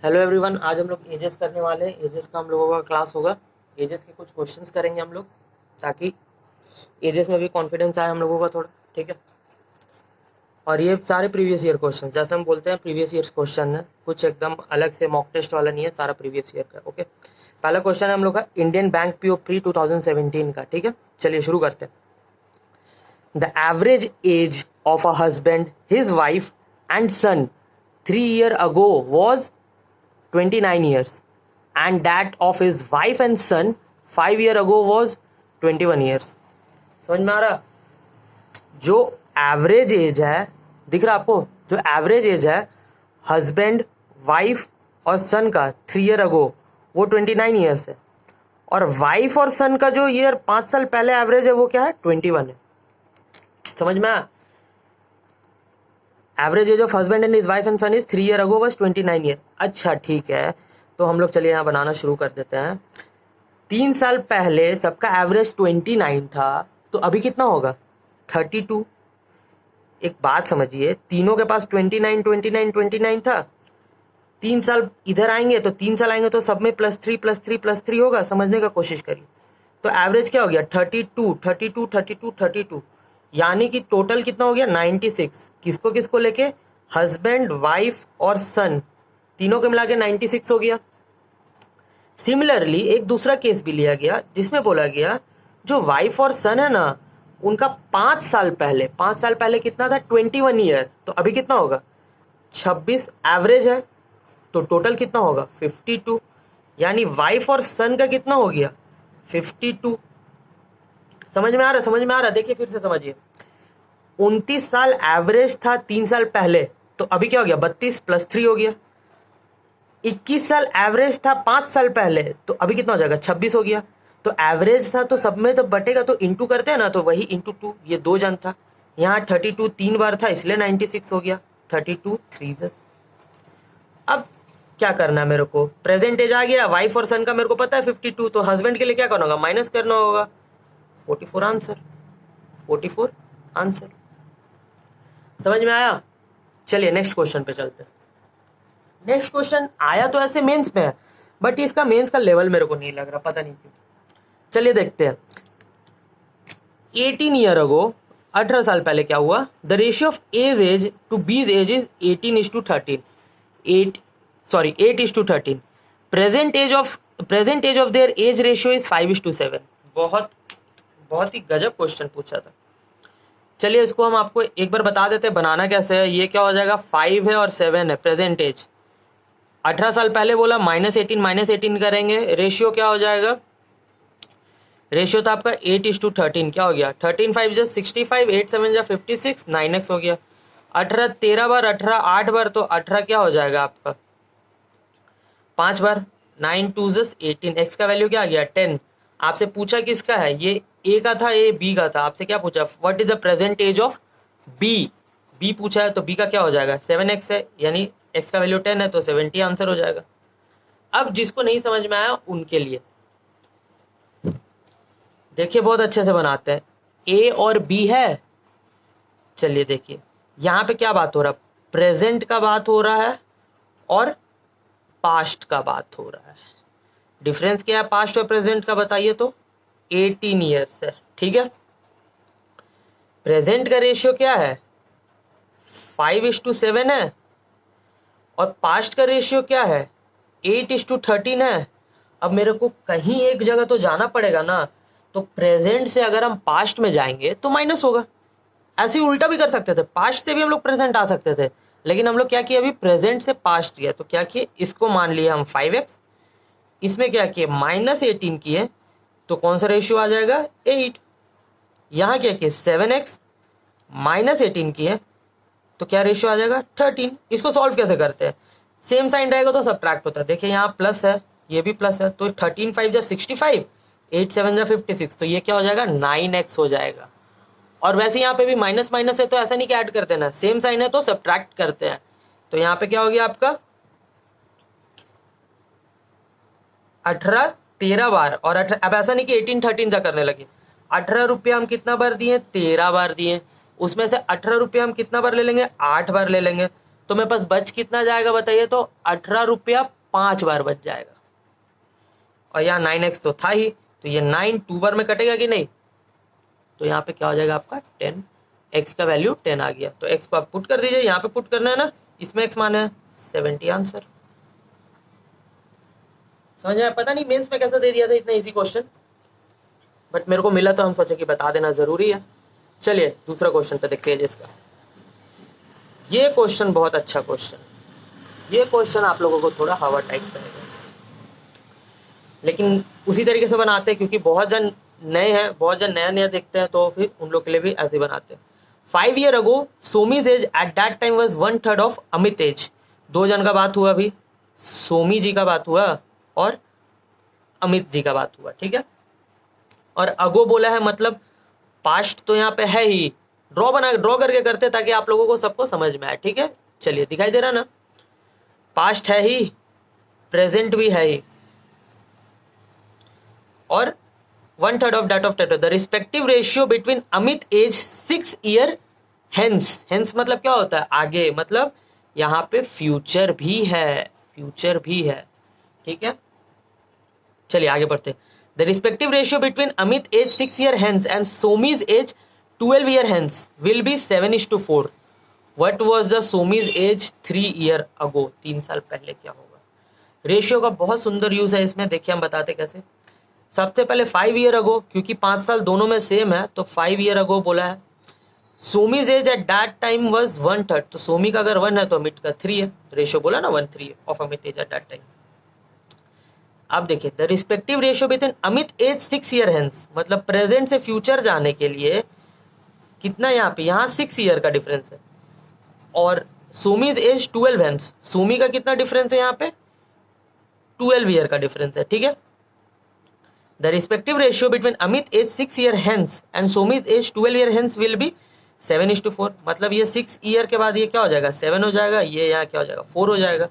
Hello everyone, आज हम लोग एजेस करने वाले हैं। एजेस का हम लोगों का क्लास होगा। एजेस के कुछ क्वेश्चंस करेंगे हम लोग, ताकि एजेस में भी कॉन्फिडेंस आए हम लोगों का थोड़ा। ठीक है, और ये सारे प्रीवियस ईयर क्वेश्चन, जैसे हम बोलते हैं प्रीवियस ईयर क्वेश्चन है, कुछ एकदम अलग से मॉक टेस्ट वाला नहीं है, सारा प्रीवियस ईयर का। ओके, पहला क्वेश्चन है हम लोग का इंडियन बैंक पीओ प्री 2017 का। ठीक है, चलिए शुरू करते हैं। The average age of a husband, his wife and son 3 years ago was 29 years, and that of his wife and son 5 years ago was 21 years. समझ में आ रहा? जो एवरेज एज है, दिख रहा आपको? जो एवरेज एज है हस्बैंड, वाइफ और सन का 3 years अगो, वो 29 ईयर्स है। और वाइफ और सन का जो ईयर 5 साल पहले एवरेज है वो क्या है? 21 है। समझ में आया? Average age of husband and his wife and son is 3 years ago was 29 year. अच्छा ठीक है, तो हम लोग चलिए यहाँ बनाना शुरू कर देते हैं। 3 साल पहले सबका एवरेज 29 था, तो अभी कितना होगा? 32। एक बात समझिए, तीनों के पास 29 29 29 था। 3 साल इधर आएंगे तो 3 साल आएंगे तो सब में +3 +3 +3 होगा। समझने का कोशिश करिए। तो एवरेज क्या हो गया? 32 32 32 32, यानी कि टोटल कितना हो गया? 96। किसको किसको लेके? हस्बैंड, वाइफ और सन, तीनों को मिला के 96 हो गया। सिमिलरली एक दूसरा केस भी लिया गया, जिसमें बोला गया जो वाइफ और सन है ना, उनका 5 साल पहले कितना था? 21 ईयर। तो अभी कितना होगा? 26 एवरेज है, तो टोटल कितना होगा? 52। यानी वाइफ और सन का कितना हो गया? 52। समझ में आ रहा? समझ में आ रहा? देखिए फिर से समझिए। 29 साल एवरेज था 3 साल पहले, तो अभी क्या हो गया? 32 +3 हो गया। 21 साल एवरेज था 5 साल पहले, तो अभी कितना हो जाएगा? 26 हो गया। तो एवरेज था तो सब में तो बटेगा, तो इंटू करते हैं ना, तो वही इंटू 2, ये 2 जन था। यहाँ 32 3 बार था, इसलिए 96 हो गया। 32 3 अब क्या करना है मेरे को? प्रेजेंट एज आ गया, वाइफ और सन का मेरे को पता है 52, तो हस्बैंड के लिए क्या करना होगा? माइनस करना होगा। 44 आंसर। 44 आंसर। समझ में आया? चलिए नेक्स्ट क्वेश्चन पे चलते हैं। नेक्स्ट क्वेश्चन आया तो ऐसे मेंस में है, बट इसका मेंस का लेवल मेरे को नहीं लग रहा, पता नहीं क्यों। चलिए देखते हैं। 18 years अगो, 18 साल पहले क्या हुआ? The ratio of A's to B's age is 18:13। 8:13। Present age of their age ratio is 5:7। बहुत बहुत ही गजब क्वेश्चन पूछा था। चलिए इसको हम आपको एक बार बता देते हैं बनाना कैसे है। ये क्या हो जाएगा? 5 है और 7 है प्रेजेंट एज। 18 साल पहले बोला -18 करेंगे, रेशियो क्या हो जाएगा? रेशियो था आपका 8:13। क्या हो गया? 13 5 जा 65, 8 7 जा 56, 9x हो गया। 18 13 बार, 18 8 बार, तो 18 क्या हो जाएगा आपका? 5 बार। 9 2 18, x का वैल्यू क्या आ गया? 10। आपसे पूछा किसका है? ये ए का था, ए बी का था। आपसे क्या पूछा? What is the present age of B? B पूछा है, तो बी का क्या हो जाएगा? 7x है, यानी x का वैल्यू 10 है, तो 70 आंसर हो जाएगा। अब जिसको नहीं समझ में आया उनके लिए देखिए, बहुत अच्छे से बनाते हैं। ए और बी है। चलिए देखिए, यहाँ पे क्या बात हो रहा है? प्रेजेंट का बात हो रहा है और पास्ट का बात हो रहा है। डिफरेंस क्या है पास्ट और प्रेजेंट का? बताइए तो। 18 ईयर्स है, ठीक है। प्रेजेंट का रेशियो क्या है? 5:7 है। और पास्ट का रेशियो क्या है? 8:13 है। अब मेरे को कहीं एक जगह तो जाना पड़ेगा ना, तो प्रेजेंट से अगर हम पास्ट में जाएंगे तो माइनस होगा। ऐसे ही उल्टा भी कर सकते थे, पास्ट से भी हम लोग प्रेजेंट आ सकते थे, लेकिन हम लोग क्या किए? अभी प्रेजेंट से पास्ट किया, तो क्या किए? इसको मान लिया हम 5x, इसमें क्या किए? -18 किए, तो कौन सा रेशियो आ जाएगा? 8। यहाँ क्या किए? 7x -18 किए, तो क्या रेशियो आ जाएगा? 13। इसको सॉल्व कैसे करते हैं? सेम साइन रहेगा तो सब्ट्रैक्ट होता है। देखिए यहाँ प्लस है, ये भी प्लस है, तो 13 5 जा 65, 8 7 जा 56, तो ये क्या हो जाएगा? 9x हो जाएगा। और वैसे यहाँ पे भी माइनस माइनस है, तो ऐसा नहीं कि ऐड कर देना, सेम साइन है तो सब्ट्रैक्ट करते हैं। तो यहाँ पे क्या हो गया आपका? 18 13 बार, और 18, अब ऐसा नहीं कि 18 13 जा करने लगे। 18 रुपये हम कितना बार दिए? 13 बार दिए। उसमें से 18 रुपये हम कितना बार ले लेंगे? 8 बार ले लेंगे। तो मेरे पास बच कितना जाएगा बताइए, तो 18 रुपया 5 बार बच जाएगा। और यहाँ 9x तो था ही, तो ये 9 2 बार में कटेगा कि नहीं, तो यहाँ पे क्या हो जाएगा आपका 10, x का वैल्यू 10 आ गया। तो x को आप पुट कर दीजिए, यहाँ पे पुट करना है ना, इसमें x माना है 70 आंसर। समझ में? पता नहीं मेंस में कैसा दे दिया था इतना इजी क्वेश्चन, बट मेरे को मिला तो हम सोचे कि बता देना जरूरी है। चलिए दूसरा क्वेश्चन पे देखते हैं जिसका, ये क्वेश्चन बहुत अच्छा क्वेश्चन, ये क्वेश्चन आप लोगों को थोड़ा हवा टाइप करेगा, लेकिन उसी तरीके से बनाते हैं क्योंकि बहुत जन नए हैं, बहुत जन नया नया देखते हैं, तो फिर उन लोग के लिए भी ऐसे ही बनाते हैं। 5 year ago Somi's age at that time was 1/3 of Amit age. दो जन का बात हुआ अभी, सोमी जी का बात हुआ और अमित जी का बात हुआ, ठीक है। और अगो बोला है मतलब पास्ट तो यहाँ पे है ही, ड्रॉ करके करते ताकि आप लोगों को सबको समझ में आए, ठीक है। चलिए दिखाई दे रहा ना, पास्ट है ही, प्रेजेंट भी है ही, और 1/3 ऑफ डेट ऑफ टेटो। The respective ratio between Amit age 6 year hence, hence मतलब क्या होता है, आगे, मतलब यहाँ पे फ्यूचर भी है, फ्यूचर भी है, ठीक है। चलिए आगे बढ़ते। The respective ratio between Amit age 6 year hence and Somi's age 12 year hence will be 7:4। What was the Somi's age 3 year ago. 3 साल पहले क्या होगा। रेशियो का बहुत सुंदर यूज है इसमें, देखिए हम बताते कैसे। सबसे पहले 5 year अगो, क्योंकि 5 साल दोनों में सेम है, तो 5 year अगो बोला है। Somi's age at that time was 1/3, तो सोमी का अगर 1 है तो अमित का 3 है, रेशियो बोला ना 1:3 of Amit age at that time. अब देखिए the respective ratio between Amit age 6 year hence, मतलब प्रेजेंट से फ्यूचर जाने के लिए कितना, यहाँ पे यहाँ 6 year का डिफरेंस है, और सोमीज एज 12 हेंस, सोमी का कितना डिफरेंस है यहाँ पे, 12 year का डिफरेंस है, ठीक है। The respective ratio between Amit age 6 year hence and Somi's age 12 year hence will be 7:4। मतलब ये 6 year के बाद ये क्या हो जाएगा, 7 हो जाएगा, ये यहाँ क्या हो जाएगा, 4 हो जाएगा।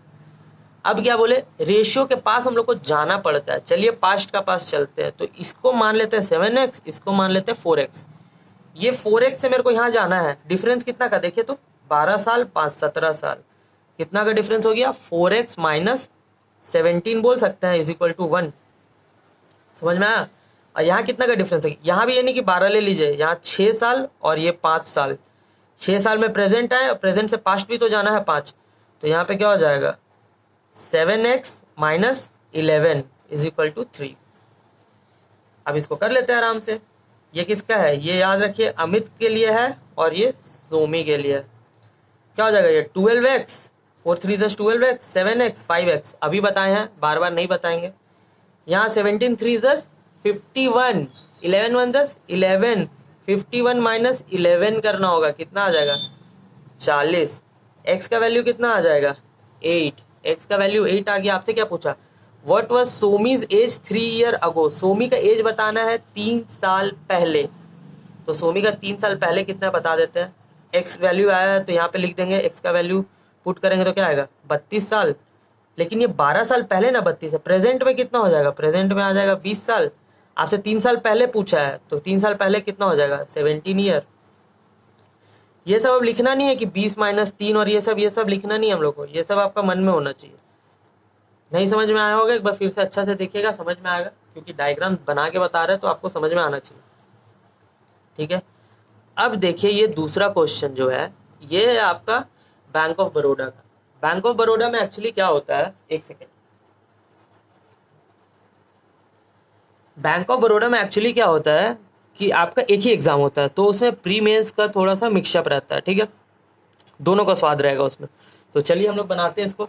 अब क्या बोले, रेशियो के पास हम लोग को जाना पड़ता है। चलिए पास्ट का पास चलते हैं, तो इसको मान लेते हैं 7x, इसको मान लेते हैं 4x। ये 4x से मेरे को यहाँ जाना है, डिफरेंस कितना का देखिए तो 12 साल 5 17 साल, कितना का डिफरेंस हो गया, 4x माइनस 17 बोल सकते हैं, इज इक्वल टू 1। समझ में आया। और यहाँ कितना का डिफरेंस है, यहाँ भी ये नहीं कि 12 ले लीजिए, यहाँ 6 साल और ये 5 साल। 6 साल में प्रेजेंट है, प्रेजेंट से पास्ट भी तो जाना है 5, तो यहाँ पे क्या हो जाएगा 7x minus 11 is equal to 3। अब इसको कर लेते हैं आराम से। ये किसका है, ये याद रखिए अमित के लिए है और ये सोमी के लिए है। क्या हो जाएगा ये 12x, 4 3 12x, 7x 5x, अभी बताए हैं, बार बार नहीं बताएंगे। यहाँ 17 3 51, 11 1 11, 51 माइनस 11 करना होगा, कितना आ जाएगा 40। x का वैल्यू कितना आ जाएगा 8, x का वैल्यू 8 आ गया। आपसे क्या पूछा, व्हाट वाज सोमीज एज 3 year अगो। सोमी का एज बताना है 3 साल पहले, तो सोमी का 3 साल पहले कितना बता देते हैं। x वैल्यू आया है तो यहाँ पे लिख देंगे, x का वैल्यू पुट करेंगे तो क्या आएगा 32 साल। लेकिन ये 12 साल पहले ना 32 है, प्रेजेंट में कितना हो जाएगा, प्रेजेंट में आ जाएगा 20 साल। आपसे 3 साल पहले पूछा है, तो 3 साल पहले कितना हो जाएगा 17 ईयर। ये सब अब लिखना नहीं है कि 20 माइनस 3 और ये सब लिखना नहीं है हम लोग को, ये सब आपका मन में होना चाहिए। नहीं समझ में आया होगा एक बार फिर से अच्छा से देखिएगा, समझ में आएगा, क्योंकि डायग्राम बना के बता रहे हैं तो आपको समझ में आना चाहिए, ठीक है। अब देखिए ये दूसरा क्वेश्चन जो है, ये है आपका बैंक ऑफ बड़ौदा का। बैंक ऑफ बड़ौदा में एक्चुअली क्या होता है, एक सेकेंड, बैंक ऑफ बड़ौदा में एक्चुअली क्या होता है कि आपका एक ही एग्जाम होता है, तो उसमें प्री मेंस का थोड़ा सा मिक्सअप रहता है, ठीक है, दोनों का स्वाद रहेगा उसमें। तो चलिए हम लोग बनाते हैं इसको।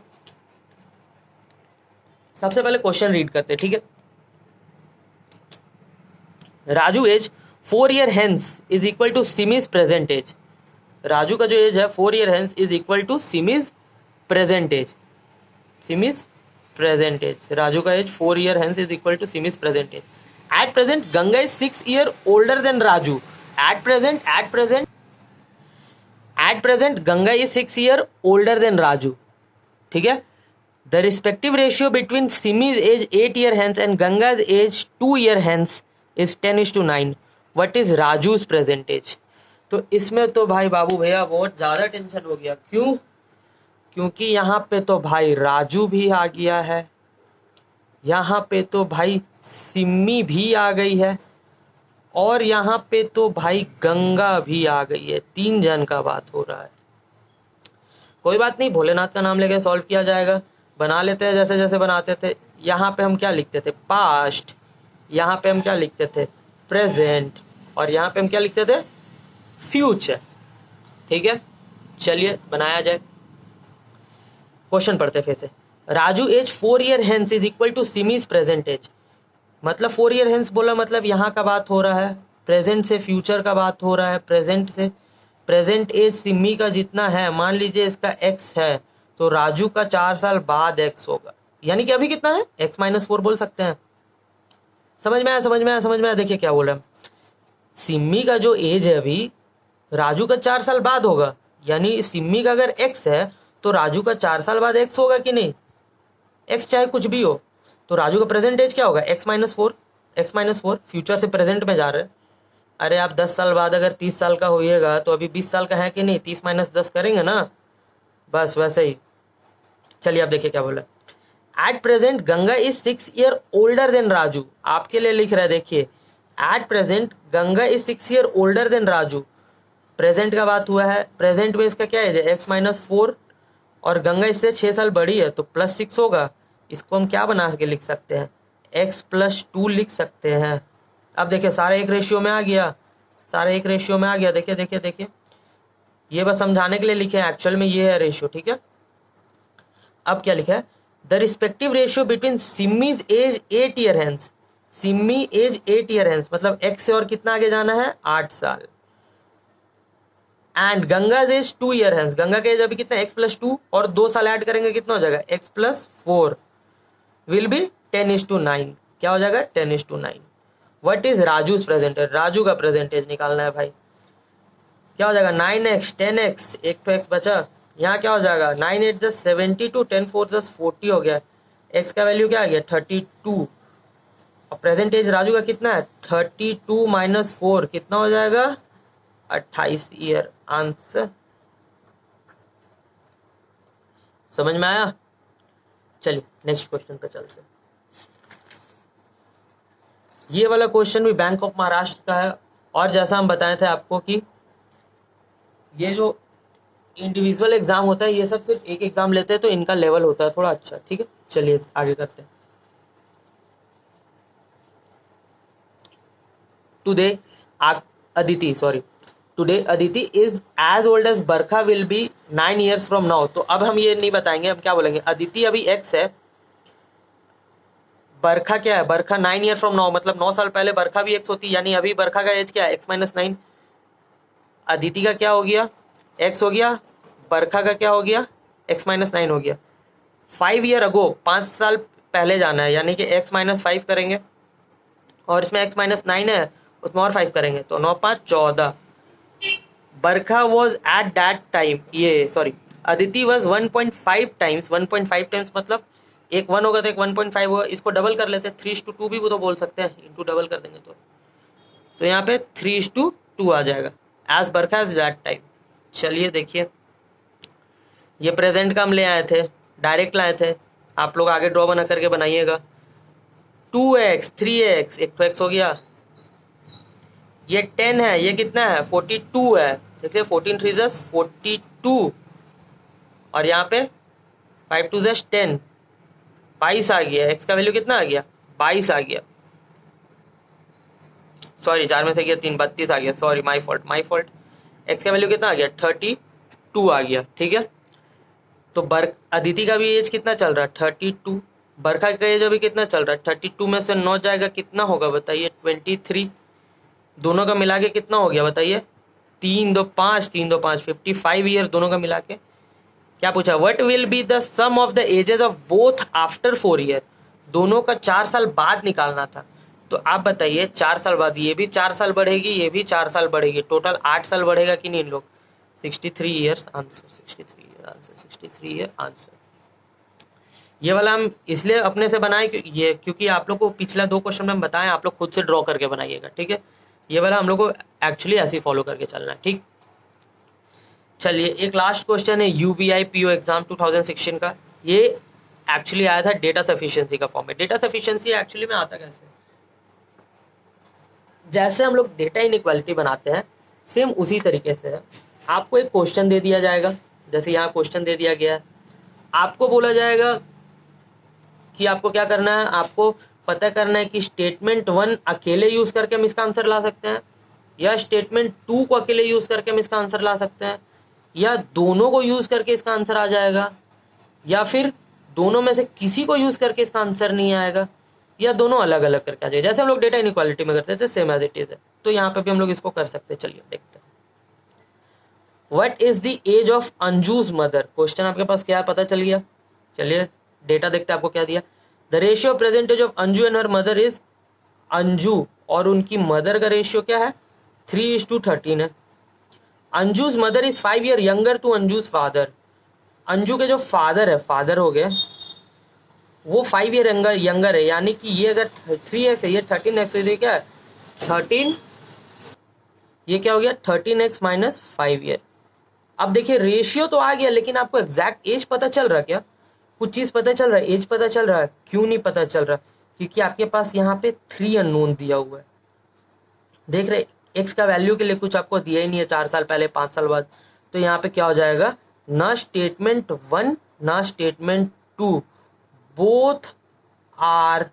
सबसे पहले क्वेश्चन रीड करते हैं, ठीक है। Raju age 4 year hence is equal to Simi's present age. Raju का जो एज है 4 year hence is equal to Simi's present age, Simi's present age. Raju का age 4 year hence is equal to Simi's present age. At present Ganga is 6 year older than Raju. At present Ganga is 6 year older than Raju, ठीक है। The respective ratio between Simi's age 8 year hence and Ganga's age 2 year hence is 10:9। What is Raju's present age. तो इसमें तो भाई बाबू भैया बहुत ज्यादा tension हो गया, क्यों, क्योंकि यहाँ पे तो भाई राजू भी आ गया है, यहाँ पे तो भाई सिम्मी भी आ गई है, और यहाँ पे तो भाई गंगा भी आ गई है। 3 जन का बात हो रहा है। कोई बात नहीं, भोलेनाथ का नाम लेके सॉल्व किया जाएगा। बना लेते हैं जैसे जैसे बनाते थे। यहाँ पे हम क्या लिखते थे? पास्ट। यहाँ पे हम क्या लिखते थे? प्रेजेंट। और यहाँ पे हम क्या लिखते थे? फ्यूचर। ठीक है, चलिए बनाया जाए। क्वेश्चन पढ़ते फिर से। Raju age 4 year hence is equal to Simi's present age. मतलब 4 ईयर हेंस बोला, मतलब यहाँ का बात हो रहा है, प्रेजेंट से फ्यूचर का बात हो रहा है, प्रेजेंट से प्रेजेंट एज सिमी का जितना है, मान लीजिए इसका एक्स है, तो राजू का 4 साल बाद एक्स होगा। यानी कि अभी कितना है? एक्स माइनस 4 बोल सकते हैं। समझ में आया? समझ में आया? समझ में आया? देखिए क्या बोल रहे हैं। सिमी का जो एज है अभी, राजू का 4 साल बाद होगा। यानी सिमी का अगर एक्स है तो राजू का 4 साल बाद एक्स होगा कि नहीं? एक्स चाहे कुछ भी हो, तो राजू का प्रेजेंट एज क्या होगा? X minus 4। X minus 4 future से प्रेजेंट में जा रहे हैं। अरे आप 10 साल बाद अगर 30 साल का होइएगा तो अभी 20 साल का है कि नहीं? 30 - 10 करेंगे ना, बस वैसे ही। चलिए अब देखिए क्या बोला। Eight present Ganga is 6 year older than Raju. आपके लिए लिख रहा है, देखिए। Eight present Ganga is 6 year older than Raju. Present का बात हुआ है, प्रेजेंट में इसका क्या एज है? X minus 4। और गंगा इससे 6 साल बड़ी है तो +6 होगा। इसको हम क्या बना के लिख सकते हैं? x+2 लिख सकते हैं। अब देखिए सारे एक रेशियो में आ गया, सारे एक रेशियो में आ गया। देखिए देखिए देखिए, ये बस समझाने के लिए लिखे हैं, एक्चुअल में ये है रेशियो। ठीक है, अब क्या लिखा है? The respective ratio between Simi's age 8 year hence. Simi age 8 year hence मतलब एक्स से और कितना आगे जाना है? 8 साल। And Ganga age 2 year hence. Ganga का एज अभी कितना? x+2, और 2 साल ऐड करेंगे कितना हो जाएगा? x+4 will be 10:9। क्या हो जाएगा? 10:9। What is Raju's percentage? Raju का प्रेजेंटेज निकालना है भाई। क्या हो जाएगा? 9x 10x, एक तो x बचा। यहाँ क्या हो जाएगा? 9 8 जस्ट 72, 10 4 जस्ट 40 हो गया। x का वैल्यू क्या आ गया? 32। और प्रेजेंट एज राजू का कितना है? 32 - 4 कितना हो जाएगा? 28 ईयर। आंसर समझ में आया? चलिए नेक्स्ट क्वेश्चन पे चलते हैं। ये वाला क्वेश्चन भी बैंक ऑफ महाराष्ट्र का है, और जैसा हम बताए थे आपको कि ये जो इंडिविजुअल एग्जाम होता है, ये सब सिर्फ एक एग्जाम लेते हैं तो इनका लेवल होता है थोड़ा अच्छा। ठीक है, चलिए आगे करते हैं। Today Aditi, sorry, today Aditi is as old as Barkha will be 9 years from now. तो अब हम ये नहीं बताएंगे, हम क्या बोलेंगे? अदिति अभी एक्स है, बरखा क्या है? बरखा 9 ईयर फ्रॉम नाउ, मतलब 9 साल पहले बरखा भी एक्स होती, यानी अभी बरखा का एज क्या है? x-9। अदिति का क्या हो गया? एक्स हो गया। बरखा का क्या हो गया? x-9 हो गया। 5 ईयर अगो, 5 साल पहले जाना है, यानी कि x-5 करेंगे, और इसमें x-9 है, उसमें और 5 करेंगे, तो 9 5 14। बरखा वॉज एट दैट टाइम, ये sorry, Aditi was 1.5 times. 1.5 times मतलब एक 1 होगा तो एक 1.5 होगा। इसको डबल कर लेते हैं, 3:2 भी वो तो बोल सकते हैं, इंटू डबल कर देंगे तो यहाँ पे 3:2 आ जाएगा। Age Barkha age that time. चलिए देखिए, ये प्रेजेंट का हम ले आए थे, डायरेक्ट लाए थे। आप लोग आगे ड्रॉ बना करके बनाइएगा। 2x 3x, एक तो x हो गया। ये 10 है, ये कितना है? 42 है। देखिए 14 3 42, और यहाँ पे 5 2 10, 22 आ गया। x का वैल्यू कितना आ गया? 22 आ गया। सॉरी, 4 में से गया 3, 32 आ गया। Sorry, my fault my fault. x का वैल्यू कितना आ गया? 32 आ गया। ठीक है, तो अदिति का भी एज कितना चल रहा है? 32। बरखा का एज अभी कितना चल रहा है? 32 में से 9 जाएगा, कितना होगा बताइए? 23। दोनों का मिला के कितना हो गया बताइए? 3 2 5, 3 2 5, 55 ईयर दोनों का मिला के। क्या पूछा? What will be the sum of the ages of both after 4 year. दोनों का 4 साल बाद निकालना था, तो आप बताइए 4 साल बाद ये भी 4 साल बढ़ेगी, ये भी 4 साल बढ़ेगी, टोटल 8 साल बढ़ेगा कि नहीं इन लोग? 63 years. Answer 63 year. Answer 63 year. Answer ये वाला हम इसलिए अपने से बनाए क्योंकि आप लोग को पिछला 2 क्वेश्चन में हम बताएं, आप लोग खुद से ड्रॉ करके बनाइएगा। ठीक है, ये वाला हम लोग को एक्चुअली ऐसे ही फॉलो करके चलना है। ठीक, चलिए एक लास्ट क्वेश्चन है यूबीआई पीओ एग्जाम 2016 का। ये एक्चुअली आया था डेटा सफिशिएंसी का फॉर्म में। डेटा सफिशिएंसी एक्चुअली में आता कैसे है? जैसे हम लोग डेटा इनइक्वालिटी बनाते हैं सेम उसी तरीके से है। आपको एक क्वेश्चन दे दिया जाएगा, जैसे यहाँ क्वेश्चन दे दिया गया है, आपको बोला जाएगा कि आपको क्या करना है, आपको पता करना है कि स्टेटमेंट 1 अकेले यूज करके हम इसका आंसर ला सकते हैं, या स्टेटमेंट 2 को अकेले यूज करके हम इसका आंसर ला सकते हैं, या दोनों को यूज करके इसका आंसर आ जाएगा, या फिर दोनों में से किसी को यूज करके इसका आंसर नहीं आएगा, या दोनों अलग अलग करके आ जाएगा। जैसे हम लोग डेटा इनइक्वालिटी में करते थे सेम एज इट इज है, तो यहाँ पे भी हम लोग इसको कर सकते हैं। चलिए देखते हैं। What is the age of Anju's mother? Question आपके पास क्या है पता चल गया। चलिए डेटा देखते हैं आपको क्या दिया। The ratio percentage of Anju and her mother is, Anju और उनकी मदर का रेशियो क्या है, 3:13 है। Anju's mother is 5 year younger to Anju's father. Anju के जो फादर है, फादर हो गए, वो 5 ईयर यंगर है, यानी कि ये अगर 3x है, ये 13x है, क्या है 13, ये क्या हो गया 13x माइनस 5 ईयर। अब देखिए रेशियो तो आ गया, लेकिन आपको एग्जैक्ट एज पता चल रहा है क्या? कुछ चीज पता चल रहा है, एज पता चल रहा है? क्यों नहीं पता चल रहा? क्योंकि आपके पास यहाँ पे 3 अननोन दिया हुआ है। देख रहे एक्स का वैल्यू के लिए कुछ आपको दिया ही नहीं है 4 साल पहले 5 साल बाद, तो यहाँ पे क्या हो जाएगा, ना स्टेटमेंट 1 ना statement 2 both are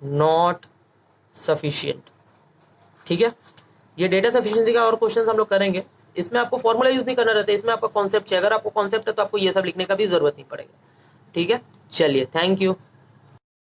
not sufficient. ठीक है, ये डेटा सफिशिएंसी का और क्वेश्चन हम लोग करेंगे। इसमें आपको फॉर्मूला यूज नहीं करना रहता है, इसमें आपका कॉन्सेप्ट चाहिए। अगर आपको कॉन्सेप्ट है तो आपको ये सब लिखने का भी जरूरत नहीं पड़ेगा। ठीक है, चलिए थैंक यू।